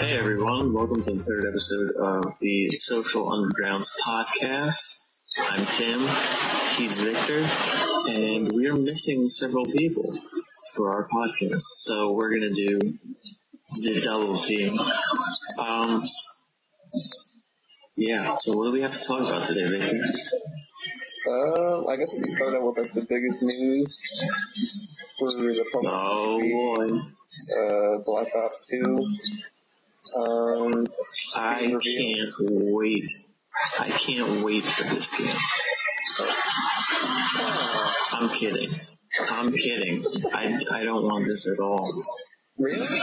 Hey everyone, welcome to the third episode of the Social Underground podcast. I'm Tim, he's Victor, and we are missing several people for our podcast, so we're going to do the double team. So what do we have to talk about today, Victor? I guess we can start out with the biggest news for the public. Oh boy. Black Ops 2. I can't wait. I can't wait for this game. I'm kidding. I don't want this at all. Really?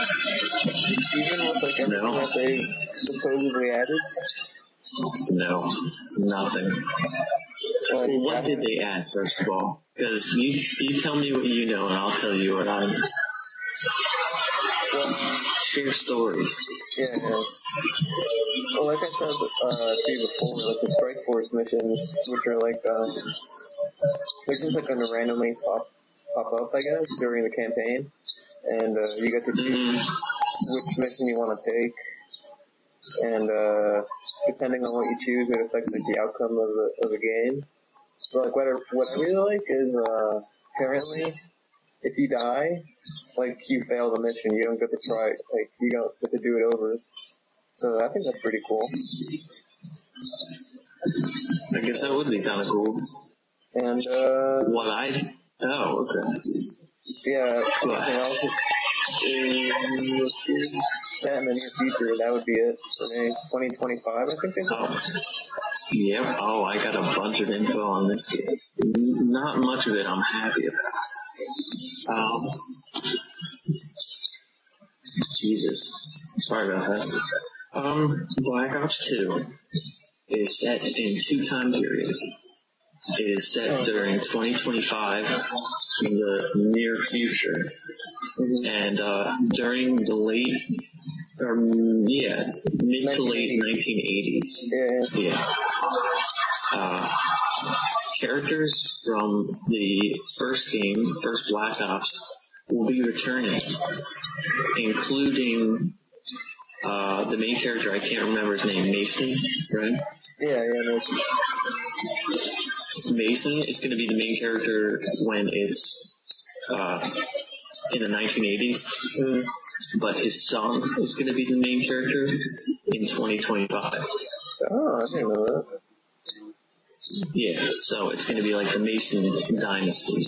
Even with everything that they supposedly added? No, nothing. What did they add, first of all? Because you tell me what you know, and I'll tell you what I know. Share stories. Yeah. Well, like I said to you before, like the Strike Force missions, which are they're just gonna randomly pop up, I guess, during the campaign, and you get to choose which mission you want to take, and depending on what you choose, it affects the outcome of the game. So what I really like is apparently, if you die, you fail the mission, you don't get to try, you don't get to do it over. So I think that's pretty cool. I guess that would be kind of cool. And, okay. Yeah, anything else is set in the near future, that would be it for me. 2025, I think they said. Yep. Oh, I got a bunch of info on this game. Not much of it I'm happy about. Jesus. Sorry about that. Black Ops 2 is set in two time periods. It is set during 2025 in the near future. And during the mid to late 1980s. Yeah. Characters from the first game, first Black Ops, will be returning, including the main character, I can't remember his name, Mason, right? Yeah, Mason. Mason is going to be the main character when it's in the 1980s, but his son is going to be the main character in 2025. Oh, I didn't know that. Yeah, so it's going to be like the Mason dynasty.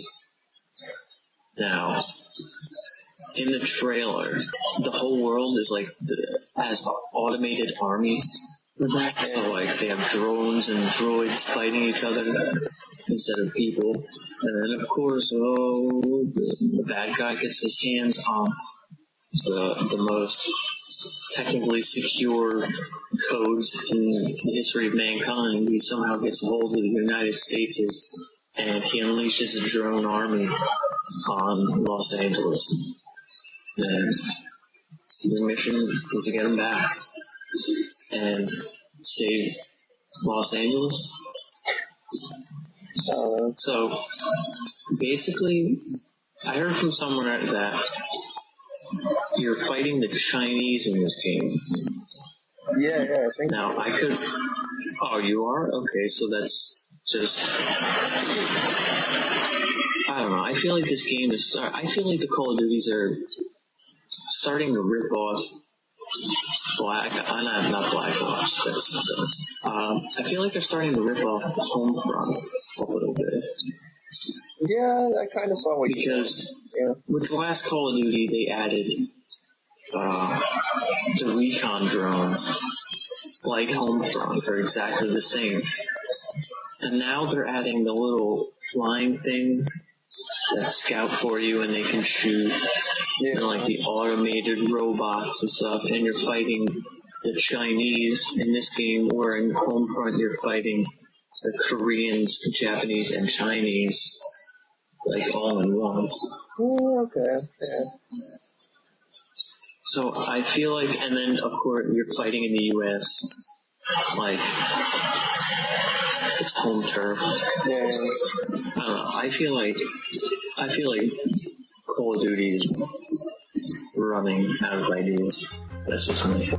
Now, in the trailer, the whole world is has automated armies. So they have drones and droids fighting each other instead of people. And then of course, the bad guy gets his hands on the most technically secure codes in the history of mankind. He somehow gets a hold of the United States and he unleashes a drone army on Los Angeles. And the mission is to get him back and save Los Angeles. So basically, I heard from somewhere that you're fighting the Chinese in this game. Yeah, I think. Now, I could... Oh, you are? Okay, so that's just... I don't know. I feel like this game is... I feel like the Call of Duties are starting to rip off not Black Ops. I feel like they're starting to rip off Homefront a little bit. Yeah, I kind of saw what you said. Because with the last Call of Duty, they added the recon drones, like Homefront, are exactly the same. And now they're adding the little flying things that scout for you and they can shoot, and the automated robots and stuff, and you're fighting the Chinese in this game, where in Homefront you're fighting the Koreans, the Japanese, and Chinese, all in one. Oh, okay, yeah. So I feel and then of course you're fighting in the U.S., it's home turf. Yeah. I don't know, I feel like Call of Duty running out of ideas. That's just me.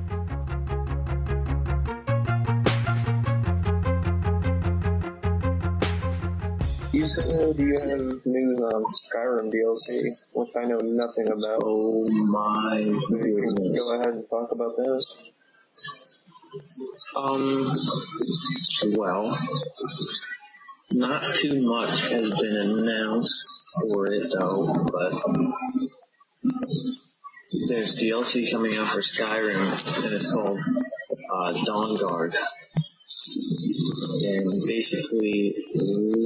Do you have news on Skyrim DLC, which I know nothing about? Oh my So you can goodness. go ahead and talk about that. Well, not too much has been announced for it though, but there's DLC coming out for Skyrim, and it's called Dawn Guard. And basically,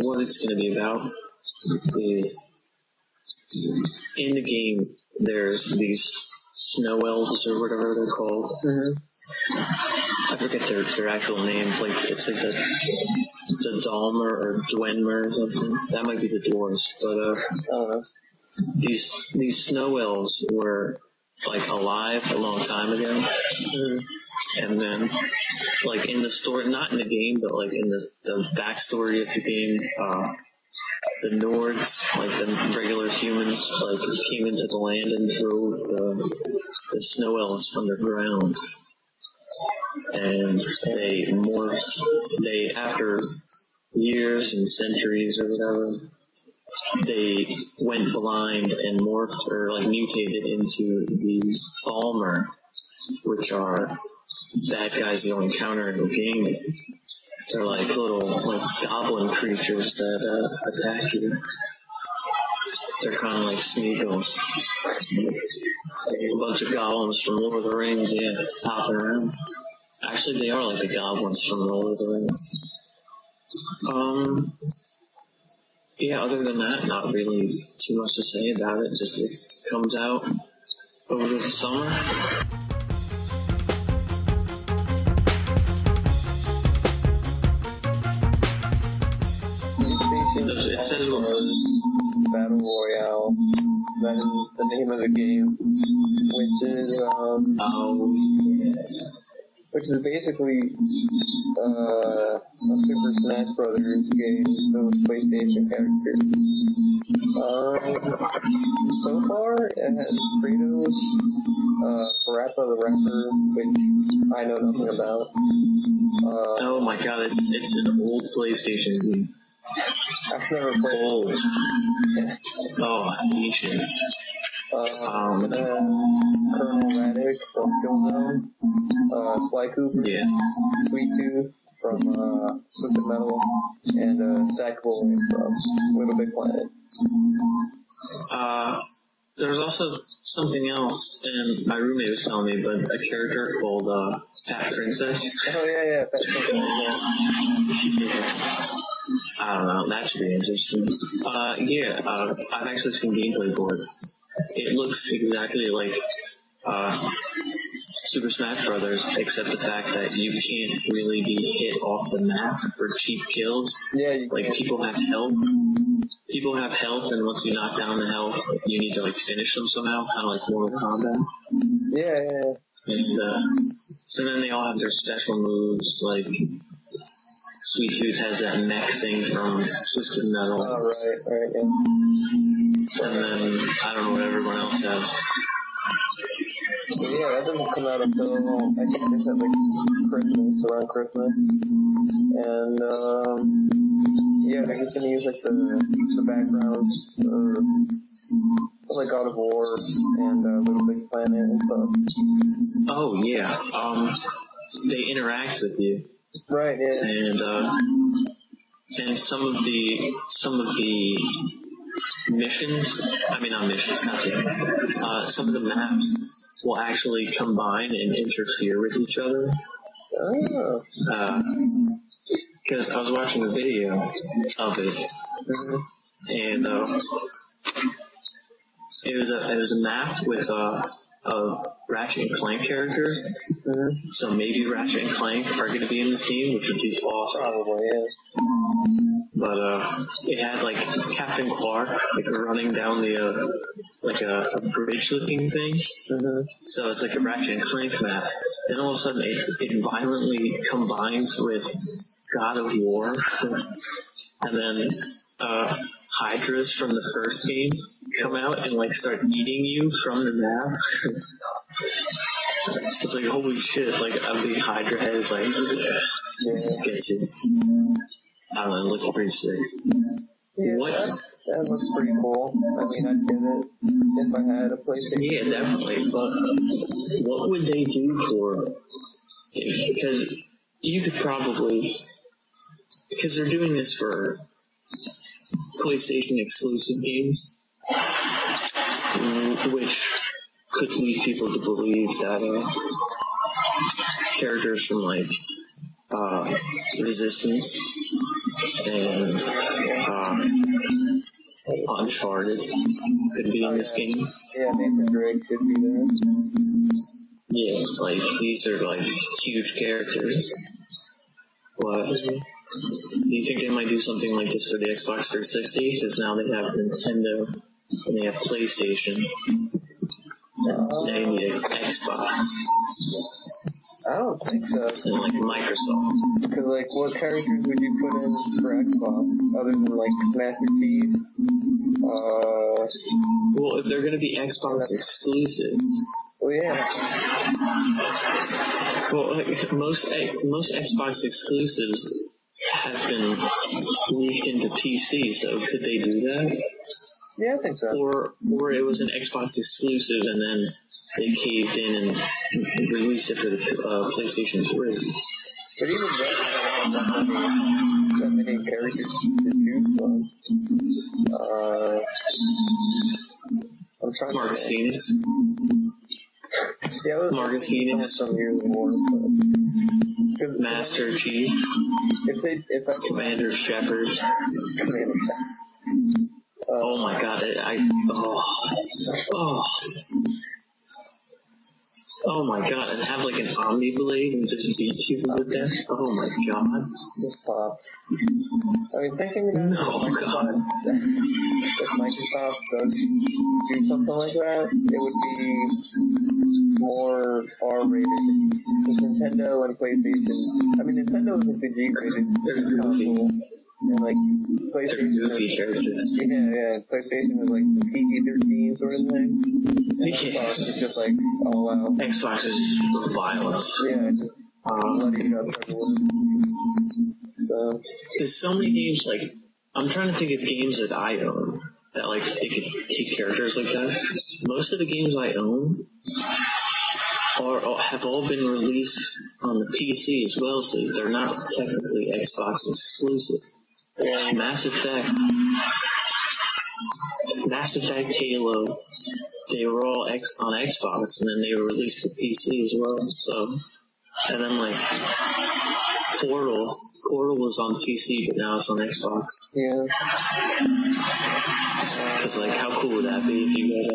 what it's going to be about is, in the game, there's these snow elves or whatever they're called. Mm-hmm. I forget their actual names. Like it's like the Dalmer or Dwenmer or something. That might be the dwarves, but I don't know. these snow elves were like alive a long time ago. Mm-hmm. And then, like in the story, not in the game, but like in the backstory of the game, the Nords, like the regular humans, like came into the land and drove the snow elves underground. And they morphed. They, after years and centuries or whatever, they went blind and morphed or like mutated into these Thalmer, which are bad guys you'll encounter in the game. They're like little like goblin creatures that attack you. They're kind of like Smeagol's. A bunch of goblins from Lord of the Rings, yeah, hopping around. Actually, they are like the goblins from Lord of the Rings. Yeah, other than that, not really too much to say about it. Just it comes out over the summer. It says Battle Royale. That is the name of the game, which is basically a Super Smash Brothers game with PlayStation characters. So far, it has Kratos, Parappa the Rapper, which I know nothing about. Oh my god, it's an old PlayStation game. I've never played old. Oh, it's ancient. Colonel Raddick from Killzone, Sly Cooper, Yeah. Sweet Tooth from Twisted Metal, and Sackboy from Little Big Planet. There's also something else, and my roommate was telling me, but a character called Fat Princess. Oh yeah, Fat Princess. Yeah. I don't know, that should be interesting. I've actually seen gameplay for it. It looks exactly like Super Smash Brothers, except the fact that you can't really be hit off the map for cheap kills. Yeah, you like can. People have health. People have health, and once you knock down the health, you need to like finish them somehow, kind of like Mortal Kombat. Yeah. And then they all have their special moves, like Sweet Tooth has that mech thing from Twisted Metal. Oh, right, yeah. And then, I don't know what everyone else has. So yeah, that doesn't come out until, I think they said like Christmas, around Christmas. And, yeah, they're just gonna use like the backgrounds, like God of War and Little Big Planet and stuff. Oh, yeah. They interact with you. Right, yeah. And some of the missions, some of the maps will actually combine and interfere with each other. Oh. Because I was watching a video of it, and it was a map with Ratchet and Clank characters. So maybe Ratchet and Clank are going to be in this game, which would be awesome. Probably, yeah. But it had like Captain Clark like running down the like a bridge-looking thing. So it's like a Ratchet and Clank map. Then all of a sudden it violently combines with God of War, and then Hydras from the first game come out and like start eating you from the map. It's like, holy shit, like a big Hydra head is like, gets you. I don't know, it looks pretty sick. Yeah, What? That looks pretty cool. I mean, I'd get it if I had a PlayStation. Yeah, definitely, but what would they do for, because you could probably, because they're doing this for PlayStation exclusive games, which could lead people to believe that characters from like Resistance and Uncharted could be in this game. Yeah, Nathan Drake could be there. Yeah, like these are like huge characters. What? Do you think they might do something like this for the Xbox 360? Because now they have Nintendo and they have PlayStation. They need Xbox. I don't think so. And like Microsoft. Because, like, what characters would you put in for Xbox other than, like, Master Chief? Well, if they're going to be Xbox exclusives. Well, yeah. Well, like, most Xbox exclusives have been leaked into PC, so could they do that? Yeah, I think so. Or it was an Xbox exclusive and then they caved in and released it for the PlayStation 3. But even then, I don't have that many characters to choose from. I'm trying Marcus to... Phoenix. Yeah, Marcus Phoenix. Some years more, but... Master Chief. Commander Shepard. Oh my god, oh my god, and have like an Omni Blade and just beat people with that? Oh my god. Just pop. I mean, thinking about if Microsoft does do something like that, it would be more R-rated. Because Nintendo and PlayStation, I mean, Nintendo is a PG-rated console. And like PlayStation is, yeah, PlayStation is like PG-13 sort of thing. And Xbox is just like all out. Xbox is violence. Yeah, just letting it up everywhere. So there's so many games, like I'm trying to think of games that I own that like they could take characters like that. Most of the games I own have all been released on the PC as well, so they're not technically Xbox exclusive. Mass Effect, Halo, they were all on Xbox, and then they were released to PC as well. So, and then like Portal was on PC, but now it's on Xbox. yeah. Because like, how cool would that be if you had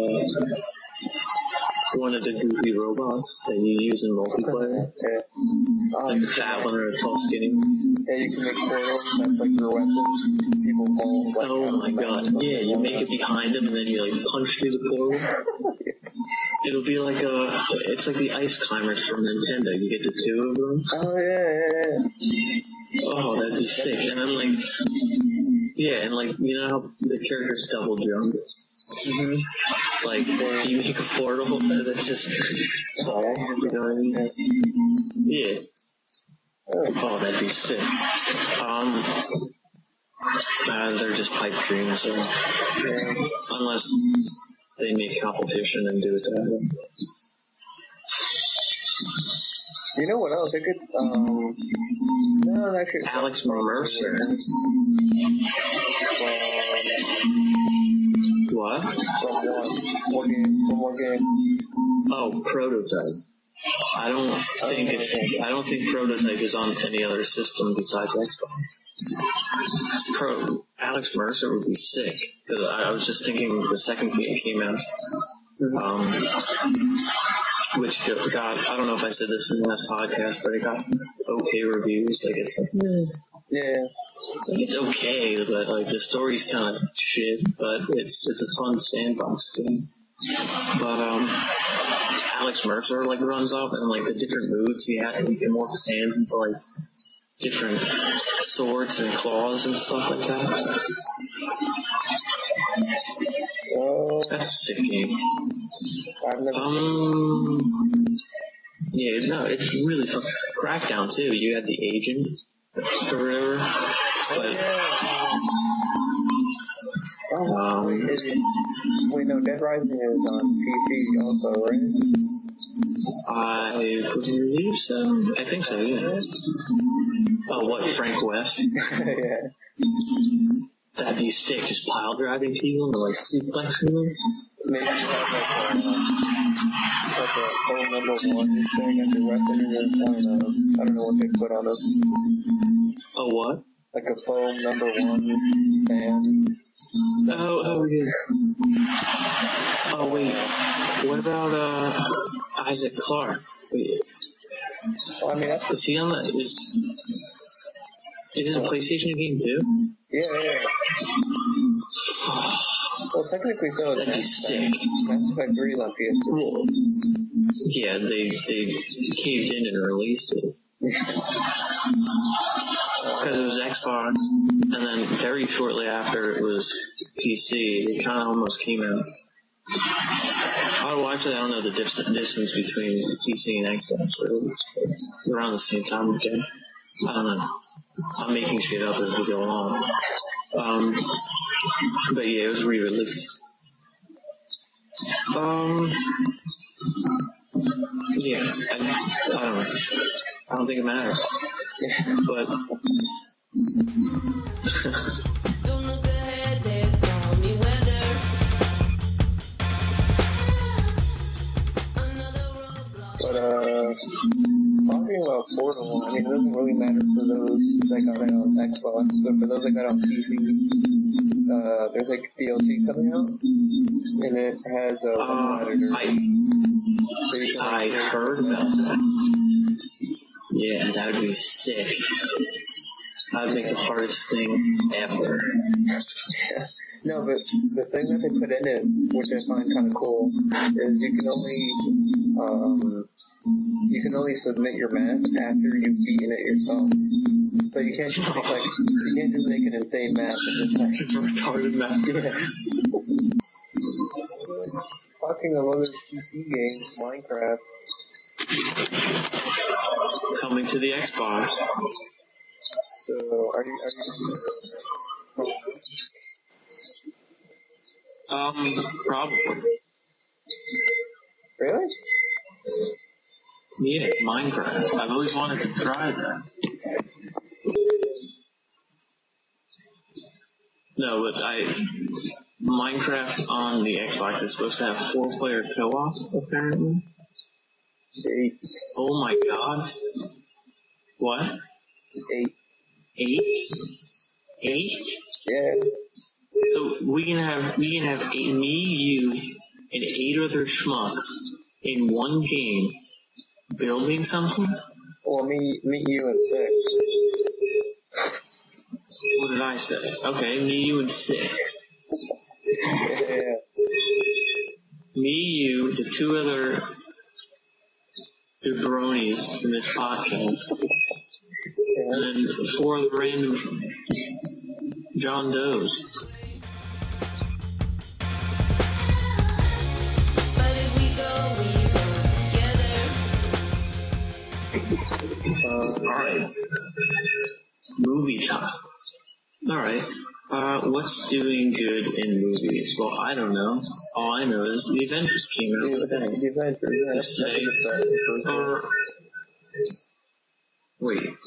one of the goofy robots that you use in multiplayer? Yeah. Like the fat one or the tall skinny. Yeah, you can make portals, that's like your weapon. People fall. Like, oh my god. Yeah, you make it behind them and then you like punch through the portal. It'll be like it's like the Ice Climbers from Nintendo. You get the two of them. Oh yeah. Oh, that'd be sick. And then like, yeah, and like, you know how the characters double jump? Mm-hmm. Like, you make a portal that just falls, you know what I mean? Yeah. Oh, that'd be sick. They're just pipe dreams, so unless they make competition and do it that way. You know what else? They could, no, that could... Alex Mercer. What? One more game. Oh, Prototype. I don't think Prototype is on any other system besides Xbox. Alex Mercer would be sick. Cause I was just thinking the second game came out, which got, I don't know if I said this in the last podcast, but it got okay reviews. Like it's like, yeah. It's okay, but like the story's kind of shit. But it's a fun sandbox game. But Alex Mercer like runs up and like the different moves he can morph his hands into like different swords and claws and stuff like that. That's a sick game. I've never Yeah, no, it's really fun. Crackdown, too. You had the agent or whatever. But, wait, no, Dead Rising is on PC also, right? I believe so. I think so, yeah. Oh, what, Frank West? Yeah. That'd be sick, just pile driving people and like suplexing them. Maybe have like a phone number 1 thing at the representative. I don't know what they put on it. Oh, what? Like a phone number 1 fan. Oh, yeah. Oh, wait. What about, Isaac Clarke? Wait. Well, I mean, that's Is he on the, is this a PlayStation game too? Yeah. Well, technically so. That'd be sick. Mass Effect 3 is on PS3. Well, yeah, they caved in and released it. Because it was Xbox, and then very shortly after it was PC, it kind of almost came out. Oh, actually, I don't know the distance between PC and Xbox, but it was around the same time again. I don't know. I'm making shit up as we go along. But yeah, it was re-released. Yeah, I don't know. I don't think it matters. But Don't look ahead, there's stormy weather. Another roadblock. But, talking about Portal, I mean, it doesn't really matter for those that got it on Xbox, but for those that got it on PC, there's like DLC coming out, and it has a editor. I heard about that. Yeah, that would be sick. That would make the hardest thing ever. No, but the thing that they put in it, which I find kind of cool, is you can only submit your math after you've beaten it yourself. So you can't just make an insane math and just retarded math. Yeah. Talking of other PC games, Minecraft. Coming to the Xbox. So are you Probably. Really? Yeah, it's Minecraft. I've always wanted to try that. No, but Minecraft on the Xbox is supposed to have 4-player co-op, apparently. 8. Oh my god. What? 8. 8? 8? Yeah. So we can have me, you, and 8 other schmucks in one game building something? Well, me, you, and 6. What did I say? Okay, me, you, and 6. Yeah. Me, you, the 2 other jabronis in this podcast, and then 4 of the random John Does. But if we go together. Alright. Movie time. Alright. What's doing good in movies? Well, I don't know. All I know is the Avengers came out today. The Avengers, Today. Wait.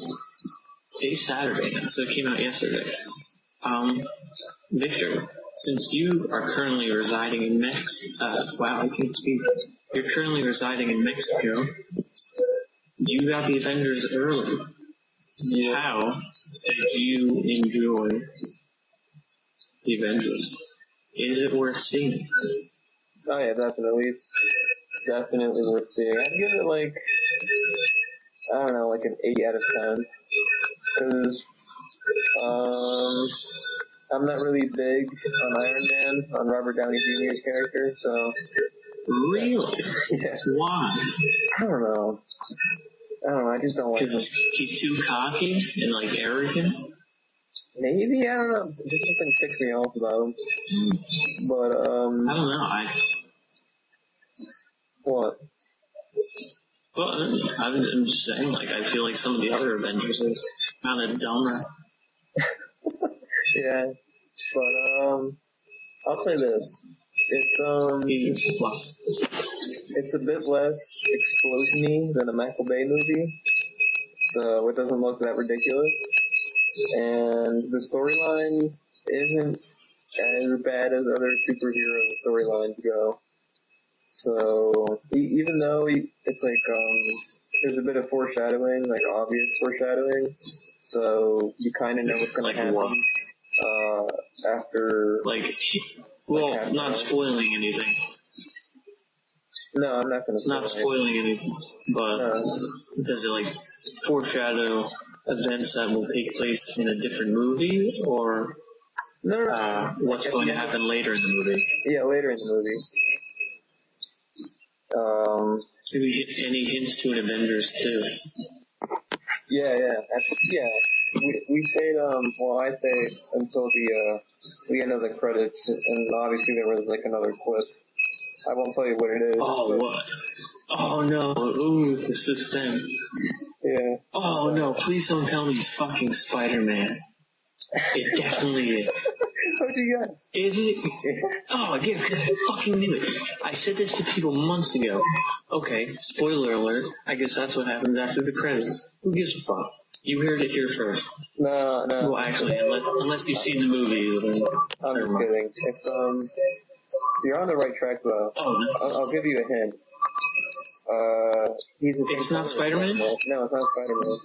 Today's Saturday now, so it came out yesterday. Victor, since you are currently residing in wow, I can't speak. You're currently residing in Mexico. You got the Avengers early. Yeah. How did you enjoy the Avengers? Is it worth seeing? Oh yeah, definitely. It's definitely worth seeing. I'd give it like, I don't know, like an 8 out of 10. Because, I'm not really big on Iron Man, on Robert Downey Jr.'s character, so... Really? Yeah. Why? I don't know, I just don't like him. Because he's too cocky and, like, arrogant? Maybe, I don't know. Just something ticks me off about him. But, I don't know. What? Well, I'm just saying, like, I feel like some of the other Avengers are kind of dumber. Yeah. But, I'll say this. It's a bit less explosion-y than a Michael Bay movie, so it doesn't look that ridiculous. And the storyline isn't as bad as other superhero storylines go. So, even though it's like, there's a bit of foreshadowing, like obvious foreshadowing, so you kind of know what's going to happen. What? After... Well, not spoiling anything. No, I'm not going to spoil Not spoiling anything, but does it, like, foreshadow events that will take place in a different movie, or what's going to happen later in the movie? Yeah, later in the movie. Do we get any hints to an Avengers 2? Yeah. We stayed, I stayed until the end of the credits, and obviously there was, like, another clip. I won't tell you what it is. Oh, what? Oh, no. Ooh, the suspense. Yeah. Oh, no, please don't tell me it's fucking Spider-Man. It definitely is. How'd you guess? Is it? Oh, yeah, because I fucking knew it. I said this to people months ago. Okay, spoiler alert. I guess that's what happens after the credits. Who gives a fuck? You heard it here first. No. Well, actually, unless you've seen the movie, then... I'm just kidding. It's, you're on the right track, though. Oh, I'll give you a hint. He's the same. It's not Spider-Man? No, it's not Spider-Man.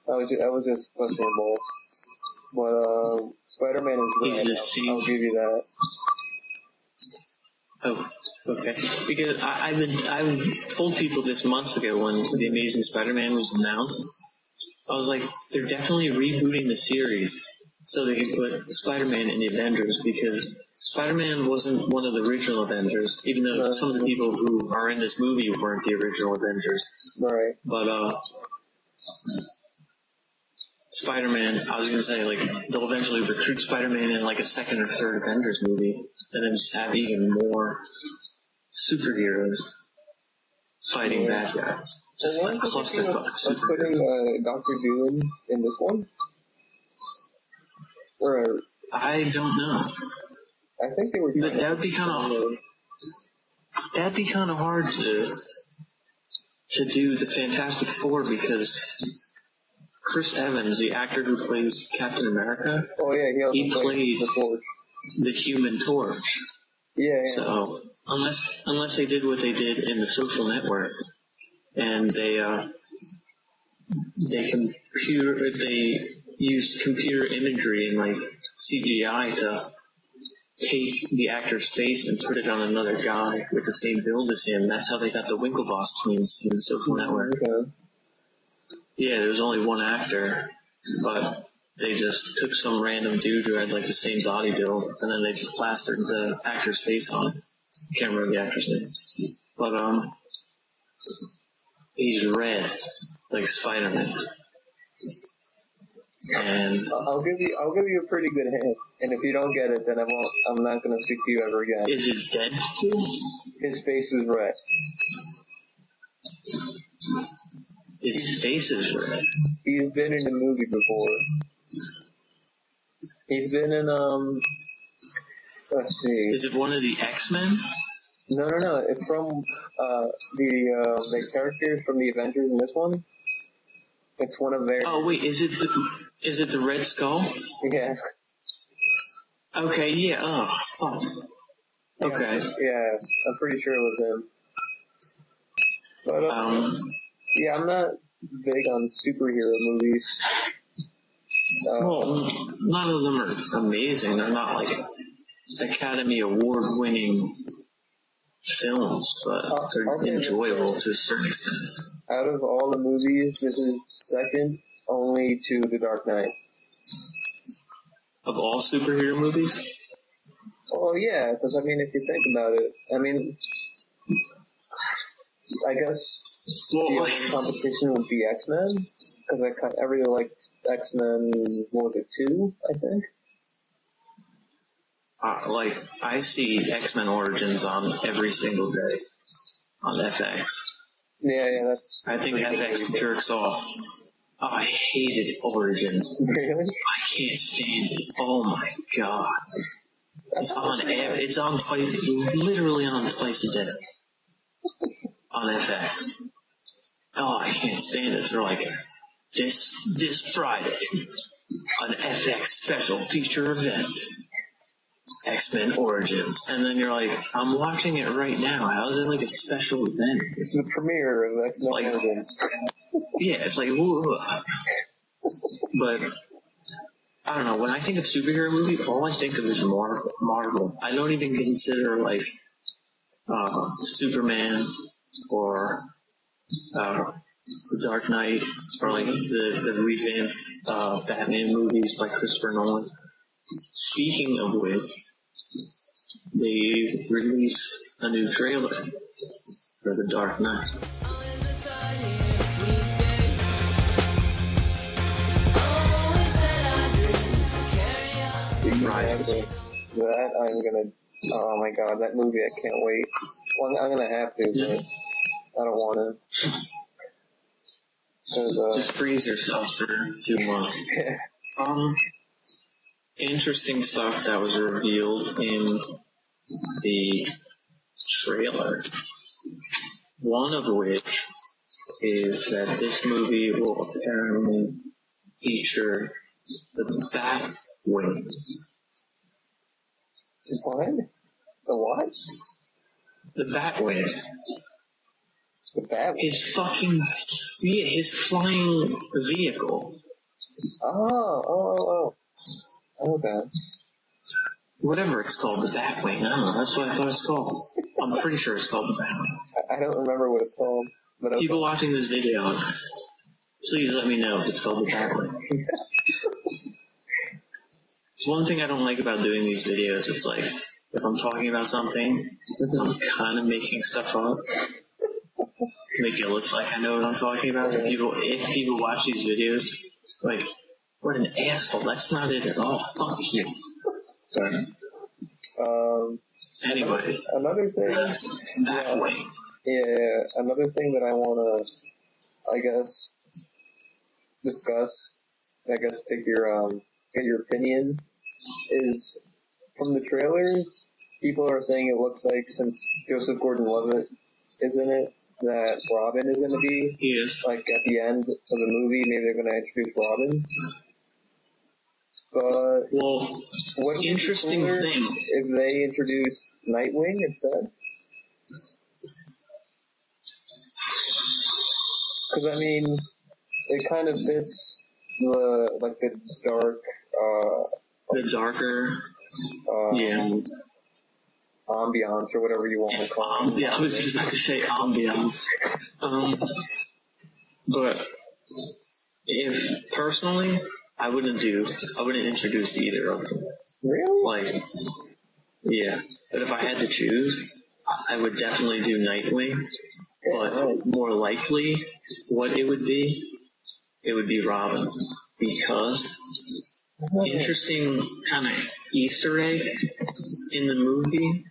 I was just busting your balls. But, Spider-Man is red. I'll give you that. Oh, okay. Because I've told people this months ago when The Amazing Spider-Man was announced. I was like, they're definitely rebooting the series so they can put Spider-Man in the Avengers, because Spider-Man wasn't one of the original Avengers, even though some of the people who are in this movie weren't the original Avengers. Right. But, Spider-Man, I was gonna say, like, they'll eventually recruit Spider-Man in, like, a second or third Avengers movie, and then just have even more superheroes fighting bad guys. Just like clusterfuck superheroes. Putting Dr. Doom in this one? Or I don't know. I think they were. But that'd be kind of hard to do the Fantastic Four, because Chris Evans, the actor who plays Captain America, he played the Human Torch. Yeah. So unless they did what they did in The Social Network, and they used computer imagery and, like, CGI to take the actor's face and put it on another guy with the same build as him. That's how they got the Winklevoss twins in The Social Network. Okay. Yeah, there was only one actor, but they just took some random dude who had, like, the same body build, and then they just plastered the actor's face on it. I can't remember the actor's name. But, he's red, like Spider-Man. And I'll give you a pretty good hint, and if you don't get it, then I'm not gonna speak to you ever again. is it Deadpool? His face is red. His face is red. He's been in a movie before. He's been in let's see. Is it one of the X-Men? No. It's from the characters from the Avengers in this one. It's one of their. Oh wait, is it the Red Skull? Yeah. Okay, yeah. Oh. Okay. Yeah, I'm pretty sure it was him. But yeah, I'm not big on superhero movies. Well, none of them are amazing. They're not like Academy Award-winning films, but they're enjoyable to a certain extent. Out of all the movies, this is second only to The Dark Knight. Of all superhero movies? Oh yeah, because I mean, if you think about it, I mean, I guess the only competition would be X-Men, because I really liked X-Men, what was it, 2, I think? Like, I see X-Men Origins on every single day on FX. Yeah, that's... I think FX jerks off. Oh, I hated Origins. Really? I can't stand it. Oh my god. It's on twice, literally on twice a day. On FX. Oh, I can't stand it. They're like, this Friday, an FX special feature event. X-Men Origins. And then you're like, I'm watching it right now. How is it like a special event? It's the premiere of X-Men Origins. Yeah, it's like, whoa. But, I don't know, when I think of superhero movies, all I think of is Marvel. I don't even consider, like, Superman or The Dark Knight or, like, the revamped Batman movies by Christopher Nolan. Speaking of which, they released a new trailer for The Dark Knight. That I'm gonna. Oh my god, that movie! I can't wait. Well, I'm gonna have to, but I don't want to. Just freeze yourself for 2 months. Interesting stuff that was revealed in the trailer. One of which is that this movie will apparently feature the Batwing. What? The what? The Batwing. The Batwing? His flying vehicle. Oh. Okay. Whatever it's called, the Batwing. I don't know, that's what I thought it's called. I'm pretty sure it's called the Batwing. I don't remember what it's called. But okay. People watching this video, please let me know if it's called the Batwing. It's one thing I don't like about doing these videos. It's like, if I'm talking about something, I'm kind of making stuff up to make it look like I know what I'm talking about. If people watch these videos, like, what an asshole. That's not it at all. Fuck you. Sorry. Anyway. Another thing. Batwing. Yeah, another thing that I want to, I guess, discuss, take your, get your opinion, is from the trailers, people are saying it looks like, since Joseph Gordon-Levitt is in it, that Robin is going to be, like, at the end of the movie, maybe they're going to introduce Robin. But, well, what interesting thing if they introduced Nightwing instead? Because, I mean, it kind of fits the dark, the darker, ambiance or whatever you want to call it. Yeah, I was just about to say ambiance. But if personally, I wouldn't introduce either of them. Really? Like, yeah. But if I had to choose, I would definitely do Nightwing. But more likely, what it would be Robin. Because interesting kind of Easter egg in the movie.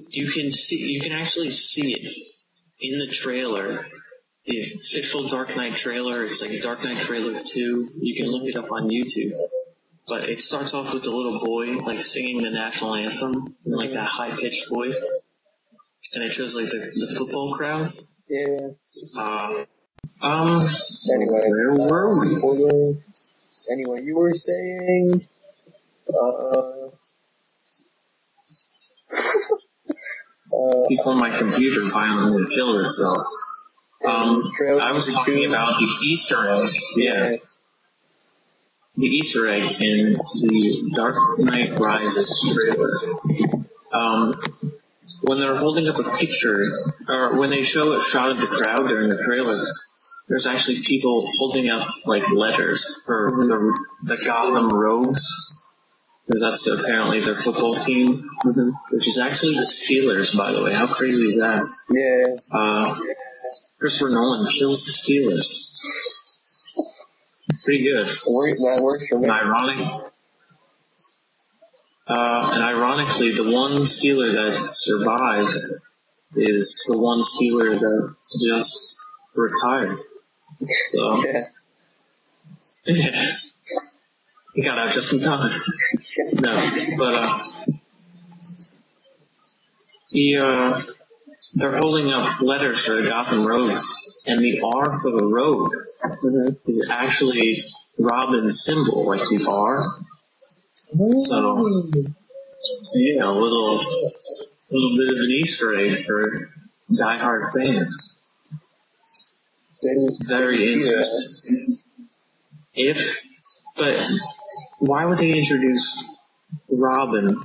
You can actually see it in the trailer. The official Dark Knight trailer, it's like Dark Knight trailer 2. You can look it up on YouTube. But it starts off with the little boy, like, singing the national anthem in, like, that high-pitched voice. And it shows, like, the football crowd. Yeah. Anyway, where were we? Anyway, you were saying, before my computer violently killed itself. I was talking about the Easter egg. Yes. The Easter egg in the Dark Knight Rises trailer. When they're holding up a picture, or when they show a shot of the crowd during the trailer, there's actually people holding up, like, letters for the Gotham Rogues, because that's apparently their football team, which is actually the Steelers, by the way. How crazy is that? Yeah. Christopher Nolan kills the Steelers. Pretty good. That works for me. And ironically, the one Steeler that survived is the one Steeler that just retired. So, yeah. He got out just in time. No, but, they're holding up letters for the Gotham Road, and the R for the road is actually Robin's symbol, like the R. So, yeah, a little bit of an Easter egg for diehard fans. Very interesting. But why would they introduce Robin?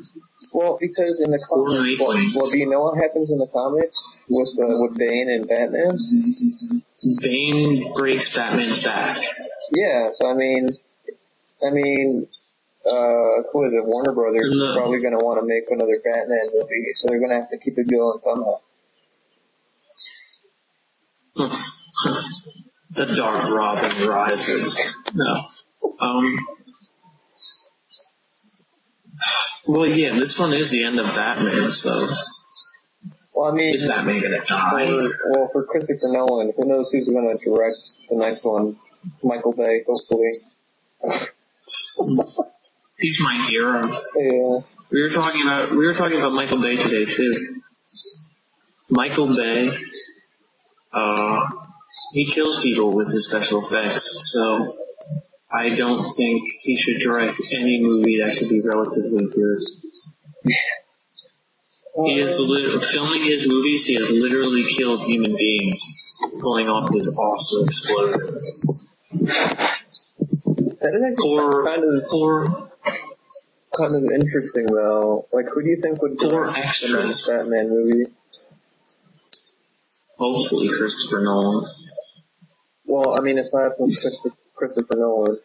Well, because in the comics, well, do you know what happens in the comics with Bane and Batman? Bane breaks Batman's back. Yeah, so I mean, who is it? Warner Brothers is probably going to want to make another Batman movie, so they're going to have to keep it going somehow. The Dark Robin rises. No. Well, yeah, this one is the end of Batman, so... Well, I mean... Is Batman gonna die? For Christopher Nolan, who knows who's going to direct the next one? Michael Bay, hopefully. He's my hero. Yeah. We were talking about Michael Bay today, too. Michael Bay, he kills people with his special effects, so... I don't think he should direct any movie that could be relatively good. He is filming his movies. He has literally killed human beings, pulling off his awesome explosions. That is actually kind of interesting, though. Like, who do you think would direct the next Batman movie? Hopefully, Christopher Nolan. Well, I mean, aside from Christopher Nolan.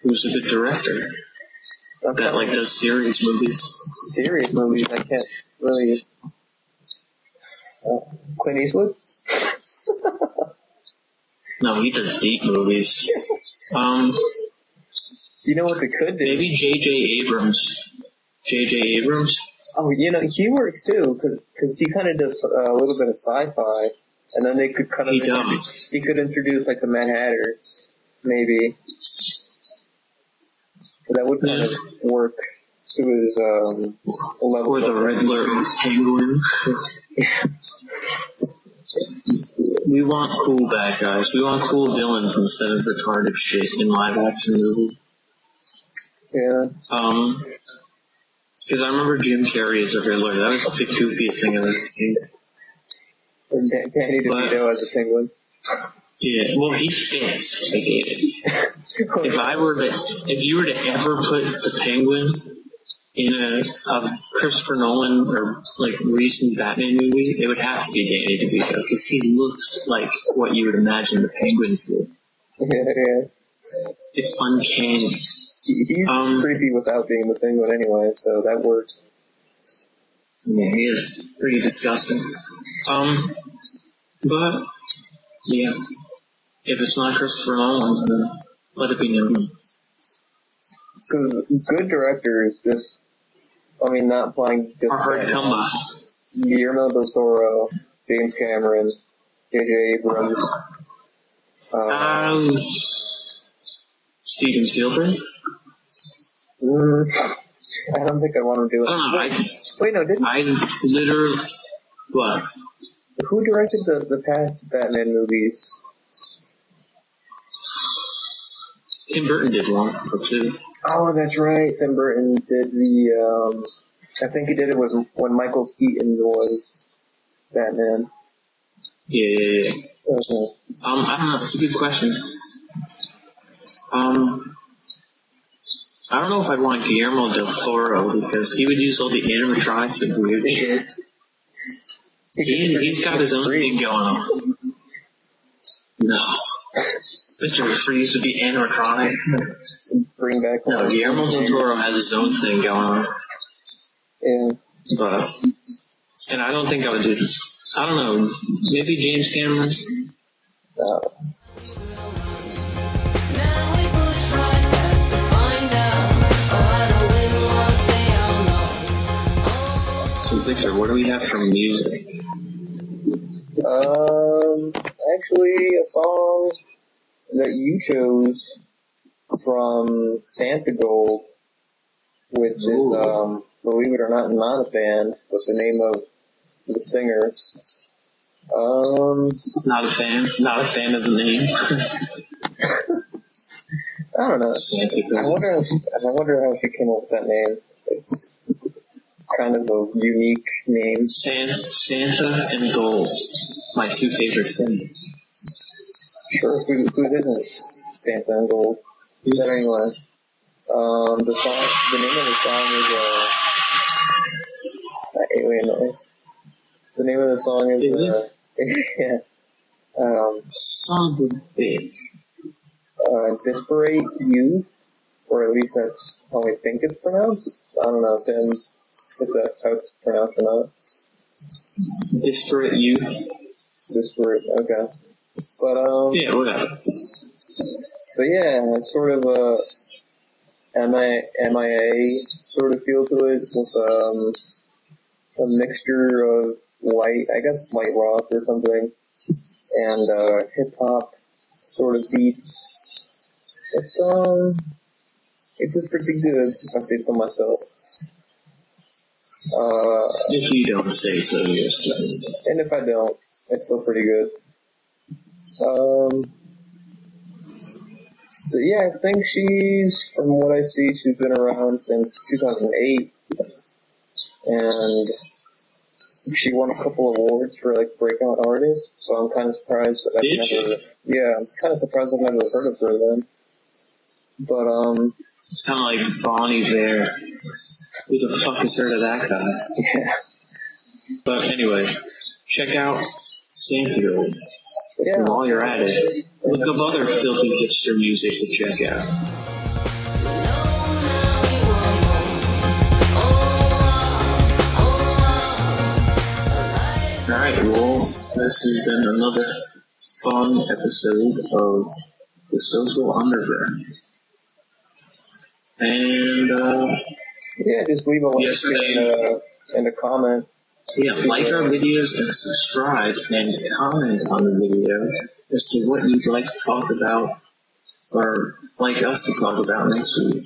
Who's a good director? That, like, does series movies. Series movies? I can't really... Clint Eastwood? No, he does deep movies. You know what they could do? Maybe J.J. Abrams. J.J. Abrams? Oh, you know, he works too, because he kind of does a little bit of sci-fi, and then they could kind of... He could introduce, like, the Mad Hatter, maybe. So that would kind of work to his level. Or the Riddler Penguin. We want cool bad guys. We want cool villains instead of retarded shit in live action movies. Yeah. Because I remember Jim Carrey as a Riddler. That was the goofiest thing I've ever seen. Or Danny DeVito as a penguin. Yeah, well, he fits. Like, if you were to ever put the Penguin in a Christopher Nolan or like recent Batman movie, it would have to be Danny DeVito because he looks like what you would imagine the Penguins would. Yeah. It's uncanny. He's creepy without being the Penguin anyway, so that works. Yeah, he is pretty disgusting. But yeah, if it's not Christopher Nolan, then let it be known. Because good directors just, I mean, not playing just are hard to come by. Guillermo del Toro, James Cameron, J.J. Abrams. Steven Spielberg? I don't think I want to do it. I don't know. Wait, no, didn't I literally... What? Who directed the past Batman movies? Tim Burton did one or two. Oh, that's right. Tim Burton did the, I think he did it was when Michael Keaton was Batman. Yeah. Okay. I don't know. It's a good question. I don't know if I'd want Guillermo del Toro because he would use all the animatronics and weird shit. He's got his own thing going on. No. Mr. Freeze would be animatronic. Bring back. No, Guillermo del Toro has his own thing going on. Yeah. But, and I don't think I would do I don't know. Maybe James Cameron. Uh, Now we push right past to find out. Oh, how to win what they all lost. So, Victor, what do we have from music? actually, a song that you chose from Santa Gold, which is, believe it or not, not a band, but the name of the singer. Not a fan. Not a fan of the name. I don't know. Santa I Claus. wonder how she came up with that name. It's kind of a unique name. Santa and Gold. My two favorite things. Sure, who isn't Santa and Gold? But anyway, the name of the song is, alien noise. The name of the song is, Is it? yeah, Son of a bitch. Disparate Youth, or at least that's how I think it's pronounced. I don't know, Tim, if that's how it's pronounced or not. Disparate Youth. Disparate, okay. But, Yeah, whatever. so yeah, it's sort of a MIA sort of feel to it, with, a mixture of light rock or something, and, hip-hop sort of beats. It's just pretty good, if I say so myself. If you don't say so yourself. And if I don't, it's still pretty good. So yeah, I think from what I see, she's been around since 2008, and she won a couple awards for like breakout artists, so I'm kind of surprised that Did she? I'm kind of surprised I've never heard of her then. But, It's kind of like Bonnie Bear. Who the fuck has heard of that guy? yeah. But anyway, check out Santa Gold. Yeah. And while you're at it, look up other filthy hipster music to check out. Alright, well, this has been another fun episode of The Social Underground. And, Yeah, just leave a like Yesterday- and a comment. yeah, like our videos and subscribe and comment on the video as to what you'd like to talk about or like us to talk about next week.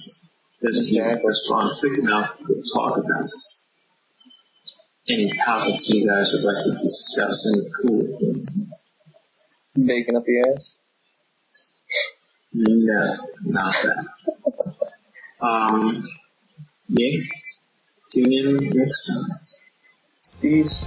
Because if you respond quick enough, we'll talk about any topics you guys would like to discuss in the pool. Bacon up the ass. No, not that. Yeah. Tune in next time. Peace.